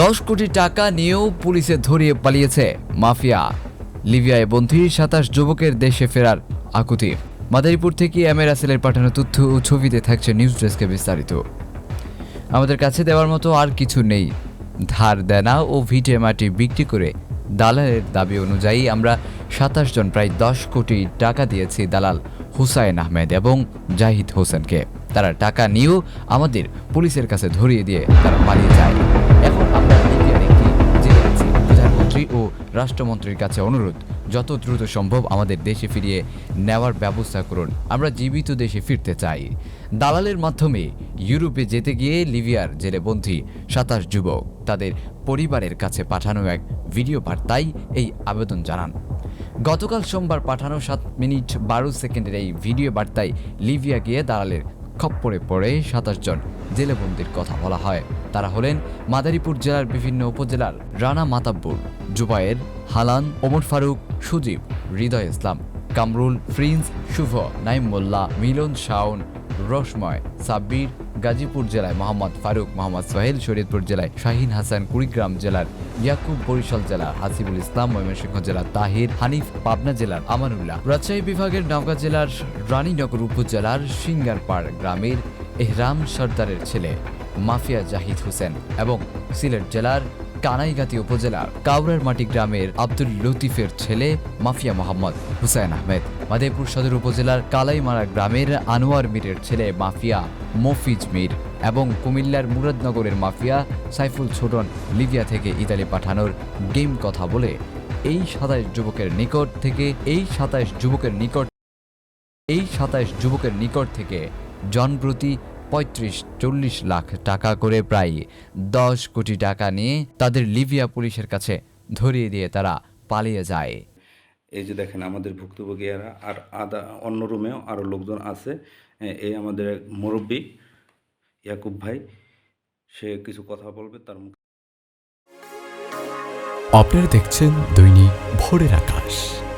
10 কোটি টাকা নিয়েও পুলিশে ধরিয়ে পালিয়েছে মাফিয়া। লিবিয়ায় বন্দী 27 যুবকের দেশে ফেরার আকুতি। মাদারীপুর থেকে এম এ রাসেলের পাঠানো তথ্য ও ছবিতে থাকছে নিউজ ডেস্কে বিস্তারিত। আমাদের কাছে দেওয়ার মতো আর কিছু নেই। ধার দেনা ও ভিটে মাটি বিক্রি করে দালালের দাবি অনুযায়ী আমরা 27 জন প্রায় 10 কোটি টাকা দিয়েছি দালাল হুসাইন আহমেদ এবং জাহিদ হোসেনকে। তারা টাকা নিয়েও আমাদের পুলিশের কাছে ধরিয়ে দিয়ে তারা পালিয়ে যায়। এখন আমরা লিবিয়ার একটি জেলে আছি। প্রধানমন্ত্রী ও রাষ্ট্রমন্ত্রীর কাছে অনুরোধ, যত দ্রুত সম্ভব আমাদের দেশে ফিরিয়ে নেওয়ার ব্যবস্থা করুন। আমরা জীবিত দেশে ফিরতে চাই। দালালের মাধ্যমে ইউরোপে যেতে গিয়ে লিবিয়ার জেলে বন্দী 27 যুবক তাদের পরিবারের কাছে পাঠানো এক ভিডিও বার্তায় এই আবেদন জানান। গতকাল সোমবার পাঠানো 7 মিনিট 12 সেকেন্ডের এই ভিডিও বার্তায় লিবিয়া গিয়ে দালালের খপ্পরে পড়ে 27 জন জেলেবন্দির কথা বলা হয়। তারা হলেন মাদারীপুর জেলার বিভিন্ন উপজেলার রানা মাতাব্বর, জুবায়ের, হালান, ওমর ফারুক, সুজিব, হৃদয় ইসলাম, কামরুল, প্রিন্স, শুভ, নাইম মোল্লা, মিলন, শাওন, রসময়, সাব্বির, গাজীপুর জেলায় মোহাম্মদ ফারুক, মোহাম্মদ সোহেল, শরীয়তপুর জেলায় শাহিন হাসান, কুড়িগ্রাম জেলার ইয়াকুব, বরিশাল জেলার হাসিবুল ইসলাম, ময়মনসিংহ জেলার তাহির, হানিফ, পাবনা জেলার আমানুল্লাহ, রাজশাহী বিভাগের নওগাঁ জেলার রানীনগর উপজেলার সিঙ্গারপাড় গ্রামের এহরাম সর্দারের ছেলে মাফিয়া জাহিদ হোসেন এবং সিলেট জেলার কানাইগাতি উপজেলার কাউরার মাটি গ্রামের আব্দুল লতিফের ছেলে মাফিয়া মোহাম্মদ হুসাইন আহমেদ, মাদারীপুর সদর উপজেলার কালাইমারা গ্রামের আনোয়ার মীরের ছেলে মাফিয়া মফিজ মীর এবং কুমিল্লার মুরাদনগরের মাফিয়া সাইফুল ছোটন লিবিয়া থেকে ইতালি পাঠানোর গেম কথা বলে এই 27 যুবকের নিকট থেকে জনপ্রতি 35-40 লাখ টাকা করে প্রায় 10 কোটি টাকা নিয়ে তাদের লিবিয়া পুলিশের কাছে ধরিয়ে দিয়ে তারা পালিয়ে যায়। এই যে দেখেন আমাদের ভুক্তভোগীরা আর অন্য রুমেও আরও লোকজন আছে। এই আমাদের এক মুরব্বী ইয়াকুব ভাই, সে কিছু কথা বলবে তার মুখে। আপনারা দেখছেন দৈনিক ভোরের আকাশ।